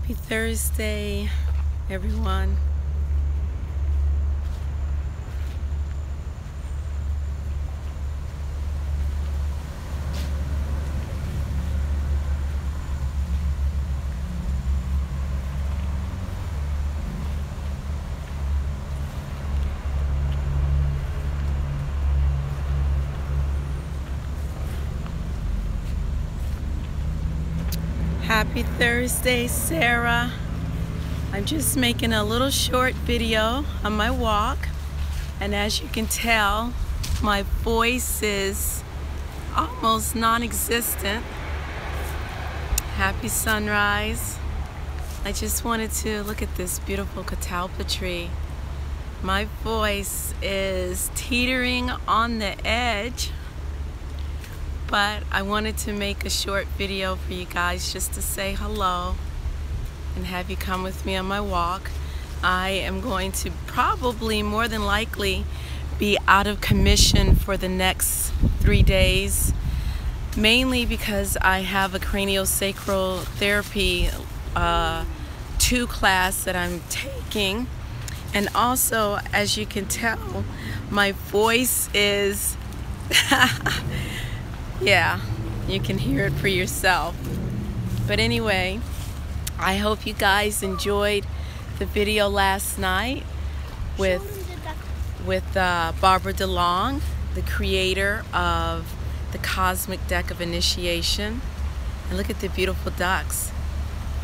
Happy Thursday, everyone. Happy Thursday, Sarah. I'm just making a little short video on my walk, and as you can tell, my voice is almost non-existent. Happy sunrise. I just wanted to look at this beautiful catalpa tree. My voice is teetering on the edge, but I wanted to make a short video for you guys just to say hello and have you come with me on my walk. I am going to probably, more than likely, be out of commission for the next 3 days, mainly because I have a craniosacral therapy 2 class that I'm taking, and also, as you can tell, my voice is yeah, you can hear it for yourself. But anyway, I hope you guys enjoyed the video last night with Barbara DeLong, the creator of the Cosmic Deck of Initiation. And look at the beautiful ducks.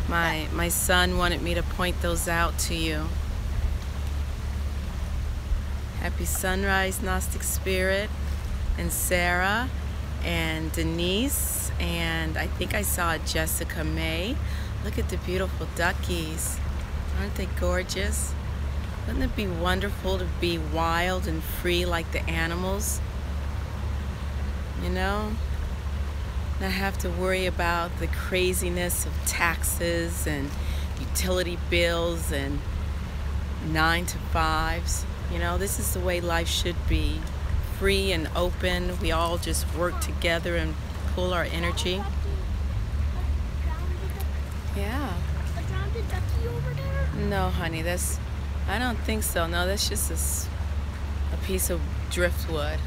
My son wanted me to point those out to you. Happy sunrise, Gnostic Spirit, and Sarah, and Denise, and I think I saw Jessica May. Look at the beautiful duckies. Aren't they gorgeous? Wouldn't it be wonderful to be wild and free like the animals? You know? Not have to worry about the craziness of taxes and utility bills and 9-to-5s. You know, this is the way life should be. Free and open. We all just work together and pull our energy. Yeah. A drowned ducky over there? No, honey, I don't think so. No, that's just a piece of driftwood.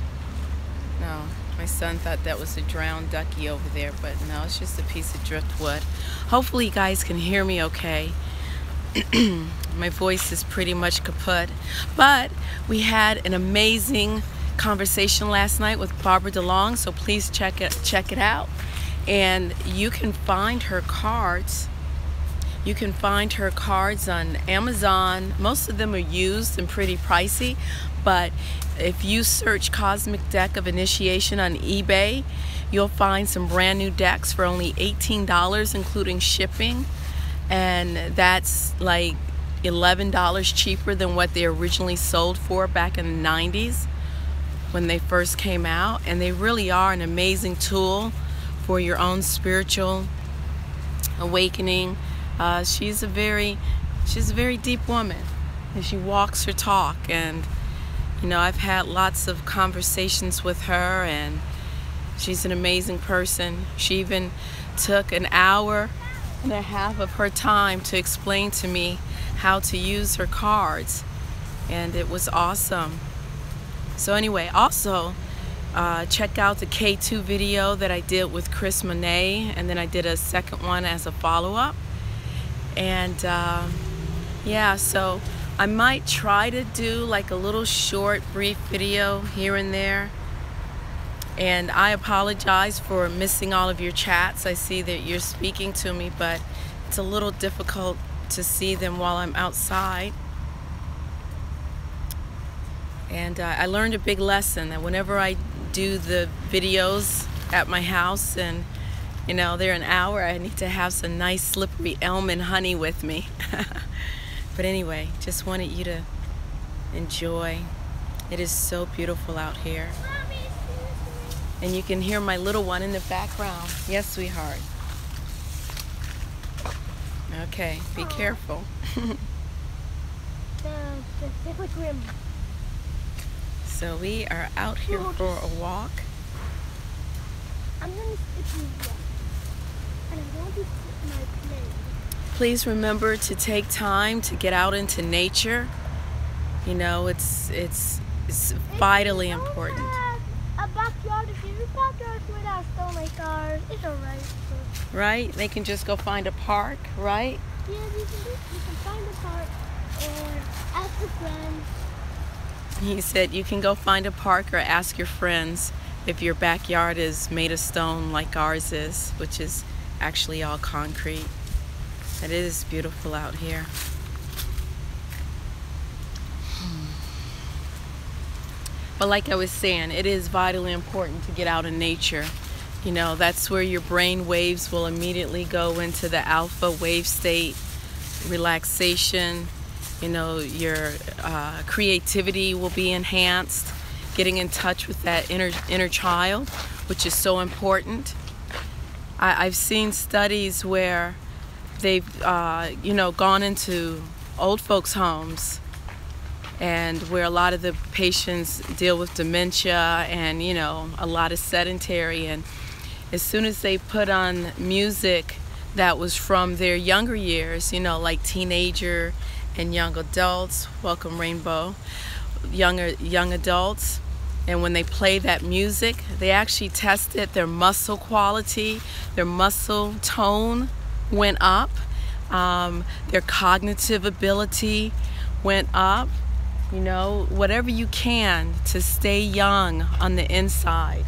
No, my son thought that was a drowned ducky over there, but no, it's just a piece of driftwood. Hopefully you guys can hear me okay. My voice is pretty much kaput, but we had an amazing conversation last night with Barbara DeLong, so please check it out. And you can find her cards. You can find her cards on Amazon. Most of them are used and pretty pricey, but if you search Cosmic Deck of Initiation on eBay, you'll find some brand new decks for only $18, including shipping, and that's like $11 cheaper than what they originally sold for back in the 90s. When they first came out, and they really are an amazing tool for your own spiritual awakening. She's a very deep woman, and she walks her talk, and you know, I've had lots of conversations with her, and she's an amazing person. She even took an hour and a half of her time to explain to me how to use her cards, and it was awesome. So anyway, also check out the K2 video that I did with Chris Monet, and then I did a second one as a follow-up. And yeah, so I might try to do like a little short, brief video here and there. And I apologize for missing all of your chats. I see that you're speaking to me, but it's a little difficult to see them while I'm outside. And I learned a big lesson that whenever I do the videos at my house, and you know, they're an hour, I need to have some nice slippery elm and honey with me. But anyway, just wanted you to enjoy. It is so beautiful out here. And you can hear my little one in the background. Yes, sweetheart. Okay, be careful. The rim. So we are out here for a walk. I'm gonna stick you up. And I'm going to sit my plane. please remember to take time to get out into nature. You know, it's vitally important. A backyard, if your backyard would have stone like ours, it's alright. Right? They can just go find a park, right? Yeah, you can find a park or ask your friends. He said you can go find a park or ask your friends if your backyard is made of stone like ours is, which is actually all concrete. It is beautiful out here. But like I was saying, it is vitally important to get out in nature. You know, that's where your brain waves will immediately go into the alpha wave state, relaxation. You know, your creativity will be enhanced, getting in touch with that inner child, which is so important. I've seen studies where they've, you know, gone into old folks' homes, and where a lot of the patients deal with dementia and, you know, a lot of sedentary. And as soon as they put on music that was from their younger years, you know, like teenager and young adults, welcome Rainbow, young adults, and when they play that music, they actually tested their muscle quality, their muscle tone went up, their cognitive ability went up. You know, whatever you can to stay young on the inside.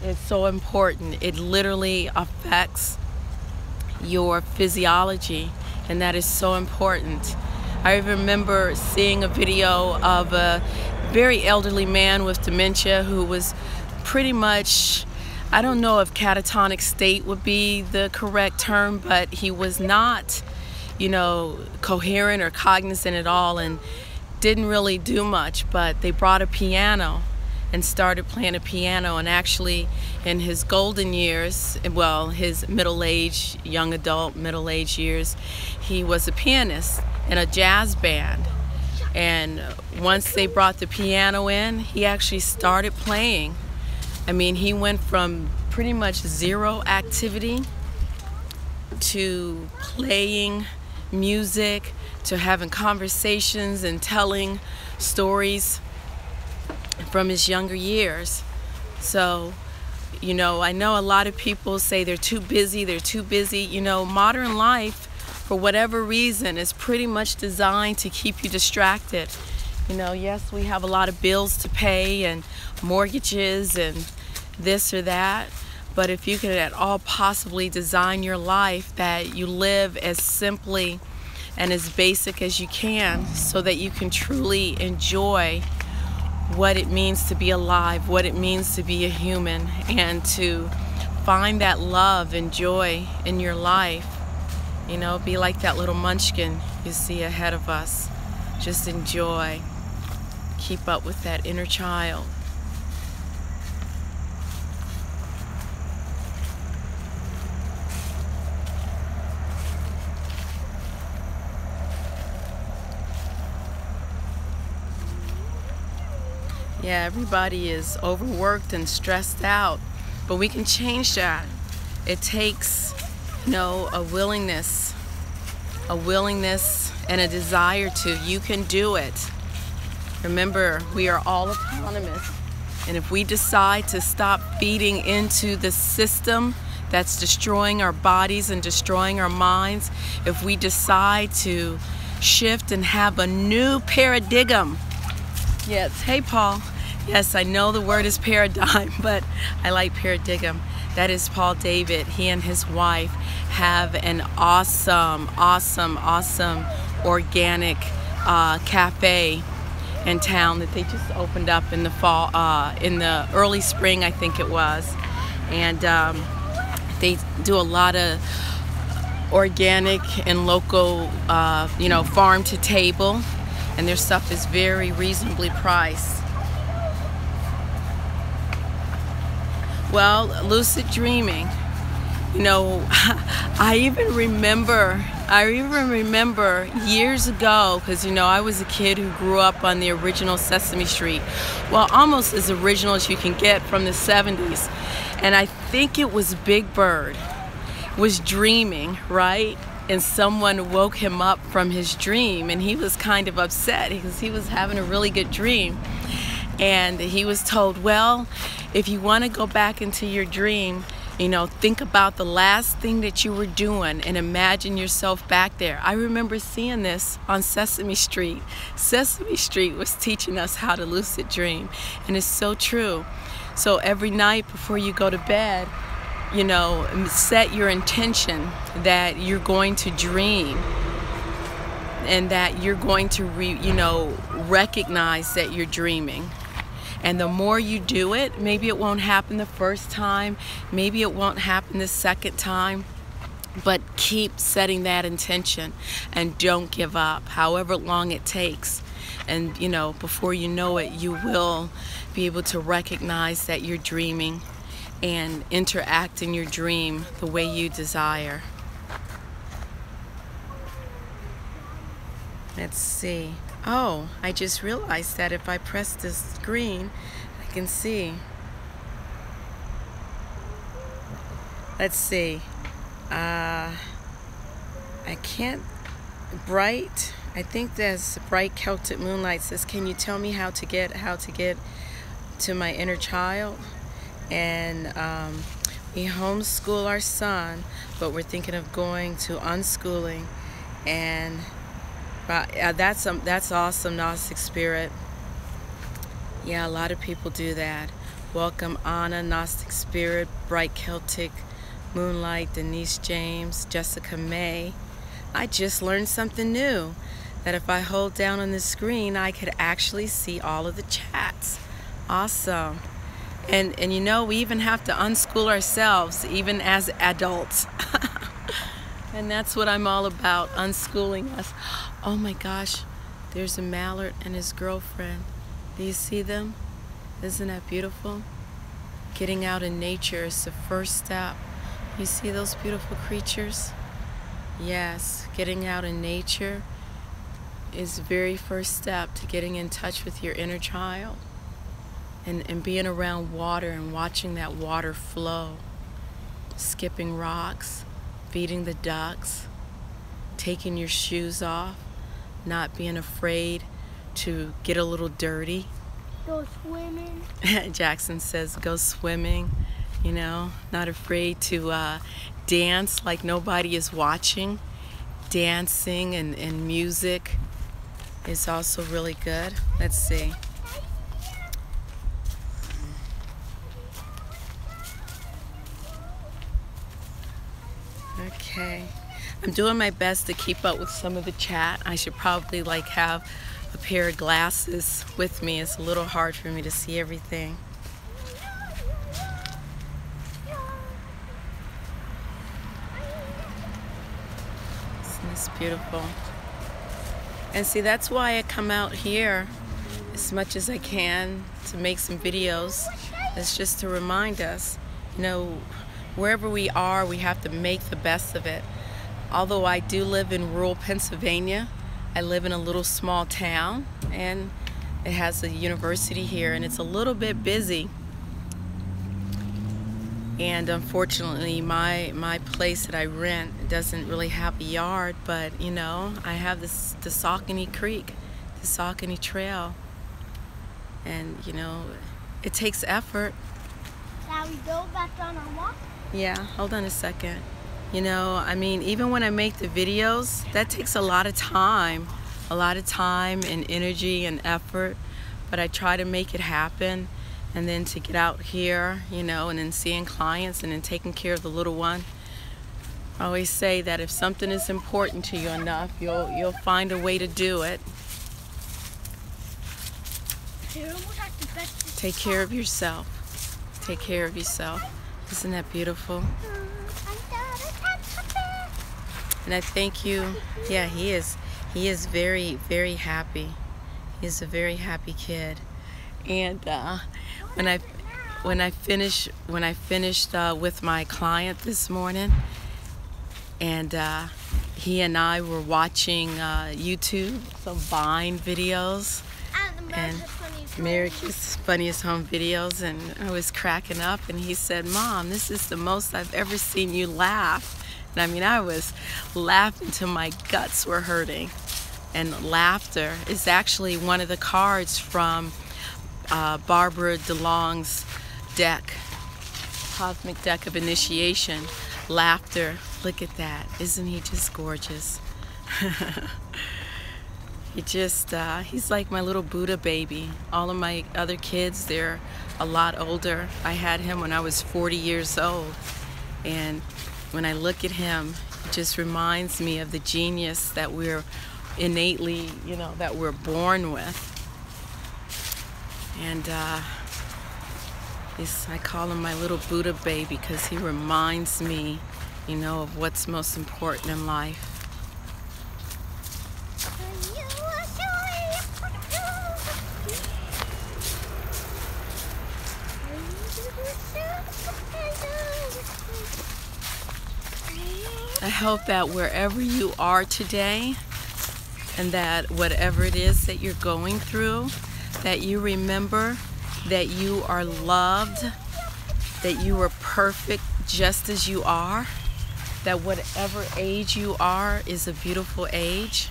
It's so important. It literally affects your physiology, and that is so important. I remember seeing a video of a very elderly man with dementia who was pretty much, I don't know if catatonic state would be the correct term, but he was not, you know, coherent or cognizant at all, and didn't really do much. But they brought a piano and started playing a piano, and actually in his golden years, well, his middle-age, young adult, middle-age years, he was a pianist in a jazz band. And once they brought the piano in, he actually started playing. I mean, he went from pretty much zero activity to playing music, to having conversations and telling stories from his younger years. So, you know, I know a lot of people say they're too busy. You know, modern life, for whatever reason, is pretty much designed to keep you distracted. You know, yes, we have a lot of bills to pay and mortgages and this or that, but if you could at all possibly design your life that you live as simply and as basic as you can, so that you can truly enjoy what it means to be alive, what it means to be a human, and to find that love and joy in your life. You know, be like that little munchkin you see ahead of us. Just enjoy. Keep up with that inner child. Yeah, everybody is overworked and stressed out, but we can change that. It takes, you know, a willingness and a desire to. You can do it. Remember, we are all autonomous, and if we decide to stop feeding into the system that's destroying our bodies and destroying our minds, if we decide to shift and have a new paradigm. Yes, hey Paul. Yes, I know the word is paradigm, but I like paradigm. That is Paul David. He and his wife have an awesome organic cafe in town that they just opened up in the fall, in the early spring, I think it was. And they do a lot of organic and local, you know, farm to table. And their stuff is very reasonably priced. Well, lucid dreaming, you know, I even remember years ago, because, you know, I was a kid who grew up on the original Sesame Street. Well, almost as original as you can get from the 70s. And I think it was Big Bird was dreaming, right? and someone woke him up from his dream, and he was kind of upset because he was having a really good dream. And he was told, well, if you want to go back into your dream, you know, think about the last thing that you were doing and imagine yourself back there. I remember seeing this on Sesame Street. Sesame Street was teaching us how to lucid dream, and it's so true. So every night before you go to bed, you know, set your intention that you're going to dream and that you're going to, recognize that you're dreaming. And the more you do it, maybe it won't happen the first time, maybe it won't happen the second time, but keep setting that intention and don't give up, however long it takes. And, you know, before you know it, you will be able to recognize that you're dreaming and interact in your dream the way you desire. Let's see. Oh, I just realized that if I press this screen, I can see. Let's see. I can't. Bright. I think there's Bright Celtic Moonlight says, "Can you tell me how to get to my inner child?" And we homeschool our son, but we're thinking of going to unschooling. And that's awesome, Gnostic Spirit. Yeah, a lot of people do that. Welcome, Anna, Gnostic Spirit, Bright Celtic Moonlight, Denise James, Jessica May. I just learned something new, that if I hold down on the screen, I could actually see all of the chats. Awesome. And you know, we even have to unschool ourselves, even as adults. And that's what I'm all about, unschooling us. Oh my gosh, there's a mallard and his girlfriend. Do you see them? Isn't that beautiful? Getting out in nature is the first step. You see those beautiful creatures? Yes, getting out in nature is the very first step to getting in touch with your inner child. And being around water and watching that water flow, skipping rocks, feeding the ducks, taking your shoes off, not being afraid to get a little dirty. Go swimming. Jackson says go swimming, you know, not afraid to dance like nobody is watching. Dancing and music is also really good. Let's see. Okay, I'm doing my best to keep up with some of the chat. I should probably have a pair of glasses with me. It's a little hard for me to see everything. Isn't this beautiful? And see, that's why I come out here as much as I can to make some videos. It's just to remind us, you know, wherever we are, we have to make the best of it. Although I do live in rural Pennsylvania, I live in a little small town, and it has a university here, and it's a little bit busy. And unfortunately, my place that I rent doesn't really have a yard, but you know, I have the Saucony Creek, the Saucony Trail, and you know, it takes effort. Shall we go back on our walk? Yeah, hold on a second. You know, I mean, even when I make the videos, that takes a lot of time and energy and effort, but I try to make it happen. And then to get out here, you know, and then seeing clients and then taking care of the little one. I always say that if something is important to you enough, you'll find a way to do it. Take care of yourself. Take care of yourself. Isn't that beautiful? And I thank you. Yeah, he is very, very happy. He's a very happy kid. And when I finished with my client this morning, and he and I were watching YouTube, some Vine videos, and America's Funniest Home Videos, and I was cracking up, and he said, "Mom, this is the most I've ever seen you laugh." And I mean, I was laughing till my guts were hurting. And laughter is actually one of the cards from Barbara DeLong's deck, Cosmic Deck of Initiation. Laughter, look at that. Isn't he just gorgeous? He's like my little Buddha baby. All of my other kids, they're a lot older. I had him when I was 40 years old. And when I look at him, it just reminds me of the genius that we're innately, that we're born with. And I call him my little Buddha baby because he reminds me, of what's most important in life. I hope that wherever you are today, and that whatever it is that you're going through, that you remember that you are loved, that you are perfect just as you are, that whatever age you are is a beautiful age,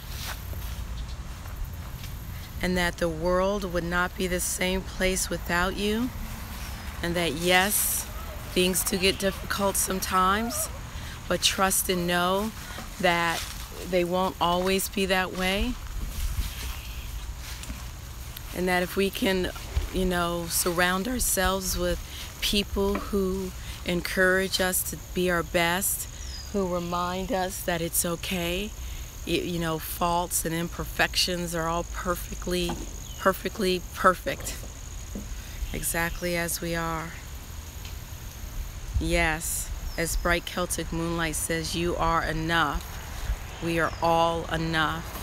and that the world would not be the same place without you, and that yes, things do get difficult sometimes, but trust and know that they won't always be that way. And that if we can, surround ourselves with people who encourage us to be our best, who remind us that it's okay, faults and imperfections are all perfectly perfect, exactly as we are. Yes, as Bright Celtic Moonlight says, you are enough. We are all enough.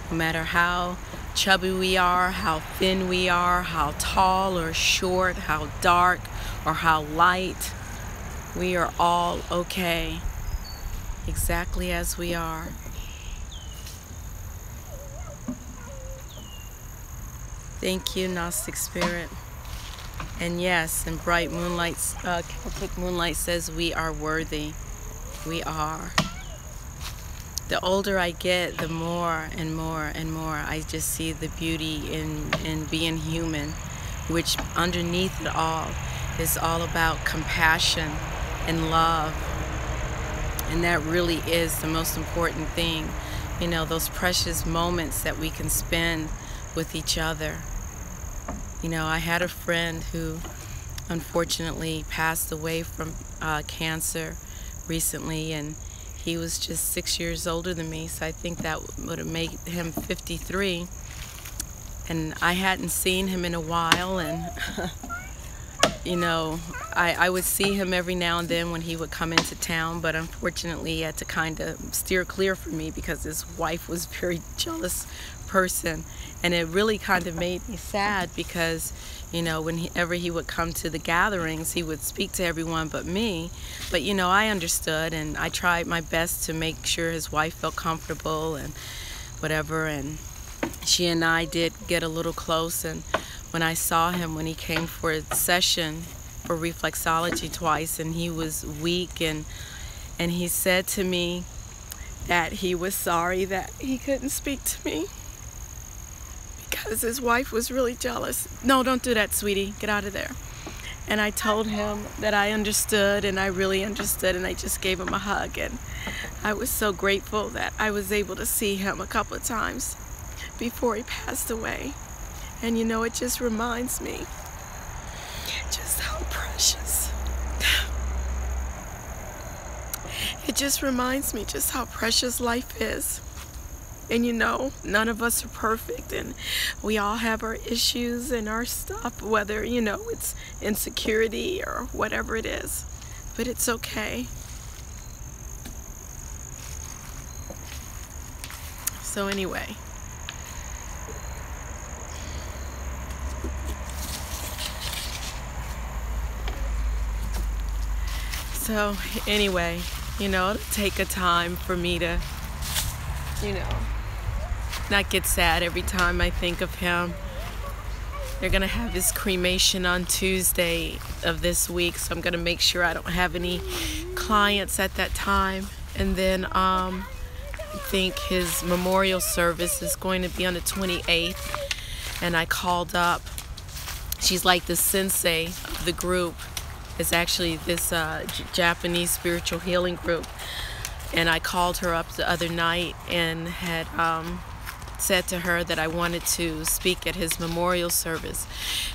No matter how chubby we are, how thin we are, how tall or short, how dark or how light, we are all okay, exactly as we are. Thank you, Gnostic Spirit. And yes, and Bright Moonlight, Celtic Moonlight says we are worthy. We are. The older I get, the more and more and more I just see the beauty in being human, which underneath it all is all about compassion and love. And that really is the most important thing. Those precious moments that we can spend with each other. I had a friend who unfortunately passed away from cancer recently, and he was just 6 years older than me, so I think that would have made him 53. And I hadn't seen him in a while, and I would see him every now and then when he would come into town, but unfortunately he had to kind of steer clear from me because his wife was a very jealous person. And it really kind of made me sad because, whenever he would come to the gatherings, he would speak to everyone but me. But, I understood, and I tried my best to make sure his wife felt comfortable and whatever. And she and I did get a little close. And when I saw him, when he came for a session for reflexology twice, and he was weak, and he said to me that he was sorry that he couldn't speak to me because his wife was really jealous. No, don't do that, sweetie. Get out of there. And I told him that I understood, and I really understood, and I just gave him a hug. And I was so grateful that I was able to see him a couple of times before he passed away. And it just reminds me just how precious. It just reminds me just how precious life is. And none of us are perfect, and we all have our issues and our stuff, whether, it's insecurity or whatever it is. But it's okay. So anyway. It'll take a time for me to, not get sad every time I think of him. They're gonna have his cremation on Tuesday of this week, so I'm gonna make sure I don't have any clients at that time. And then I think his memorial service is going to be on the 28th. And I called up. She's like the sensei of the group. It's actually this Japanese spiritual healing group. And I called her up the other night and had said to her that I wanted to speak at his memorial service,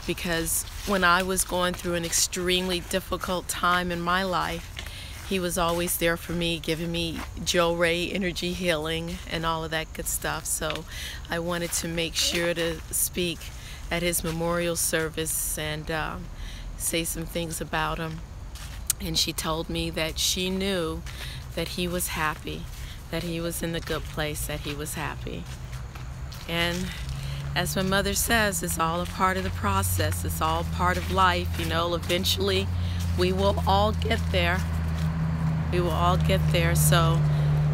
because when I was going through an extremely difficult time in my life, he was always there for me, giving me Joe Ray energy healing and all of that good stuff. So I wanted to make sure to speak at his memorial service and say some things about him. And she told me that she knew that he was happy, that he was in the good place, that he was happy. And as my mother says, it's all a part of the process. It's all part of life. You know, eventually we will all get there. We will all get there. So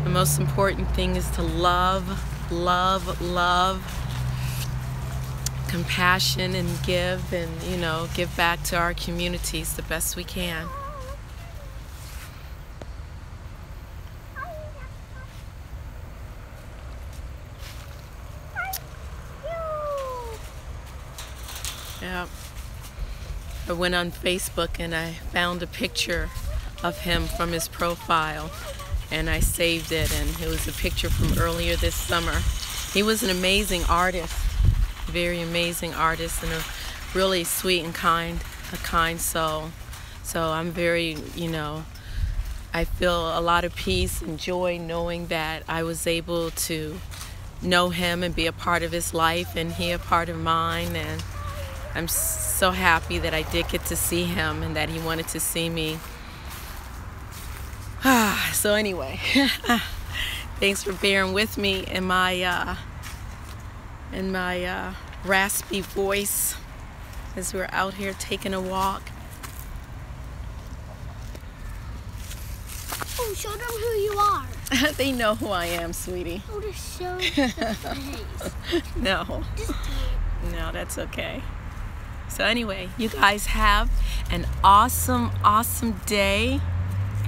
the most important thing is to love, love, love, compassion, and give, and, you know, give back to our communities the best we can. Yep. I went on Facebook and I found a picture of him from his profile, and I saved it, and it was a picture from earlier this summer. He was an amazing artist, very amazing artist, and a really sweet and kind soul. So I'm very, you know, I feel a lot of peace and joy knowing that I was able to know him and be a part of his life, and he a part of mine. And I'm so happy that I did get to see him and that he wanted to see me. So anyway, thanks for bearing with me in my raspy voice as we're out here taking a walk. Oh, show them who you are. They know who I am, sweetie. Oh, just show the face. No. Just do it. No, that's okay. So anyway, you guys have an awesome, awesome day.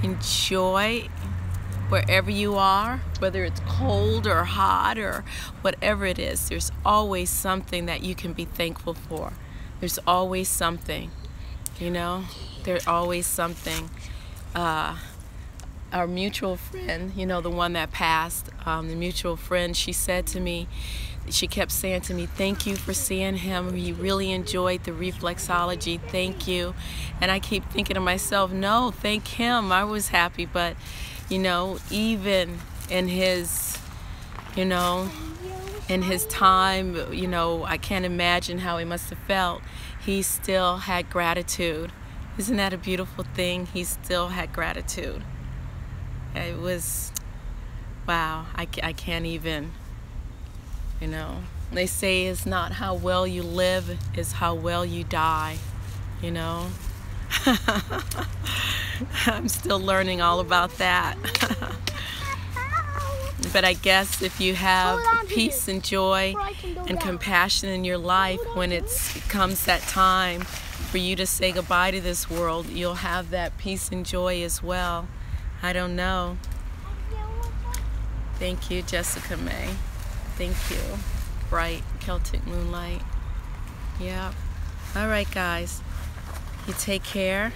Enjoy wherever you are, whether it's cold or hot or whatever it is. There's always something that you can be thankful for. There's always something, you know. There's always something. Our mutual friend, you know, the one that passed, the mutual friend, she said to me, she kept saying to me, thank you for seeing him. He really enjoyed the reflexology. Thank you. And I keep thinking to myself, no, thank him. I was happy. But, you know, even in his, you know, in his time, you know, I can't imagine how he must have felt. He still had gratitude. Isn't that a beautiful thing? He still had gratitude. It was, wow, I can't even. You know, they say it's not how well you live, it's how well you die, you know. I'm still learning all about that. But I guess if you have peace and joy and compassion in your life, when it comes that time for you to say goodbye to this world, you'll have that peace and joy as well. I don't know. Thank you, Jessica May. Thank you. Bright Celtic moonlight. Yeah. All right, guys. You take care.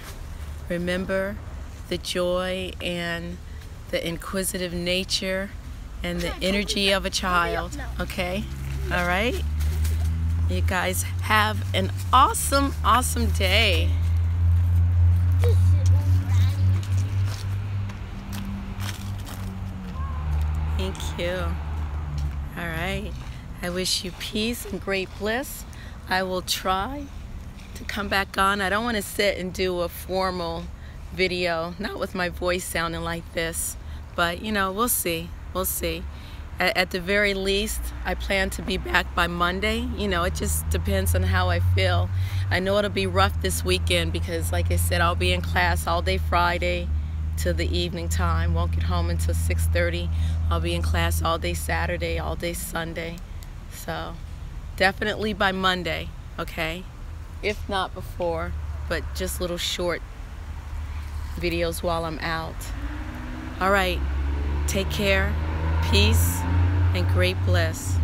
Remember the joy and the inquisitive nature and the energy of a child. Okay? All right? You guys have an awesome, awesome day. Thank you. All right. I wish you peace and great bliss. I will try to come back on. I don't want to sit and do a formal video, not with my voice sounding like this, but you know, we'll see. We'll see. At the very least, I plan to be back by Monday. You know, it just depends on how I feel. I know it'll be rough this weekend because, like I said, I'll be in class all day Friday to the evening time. Won't get home until 6:30. I'll be in class all day Saturday, all day Sunday. So definitely by Monday okay? If not before, but just little short videos while I'm out. All right, take care, peace, and great bliss.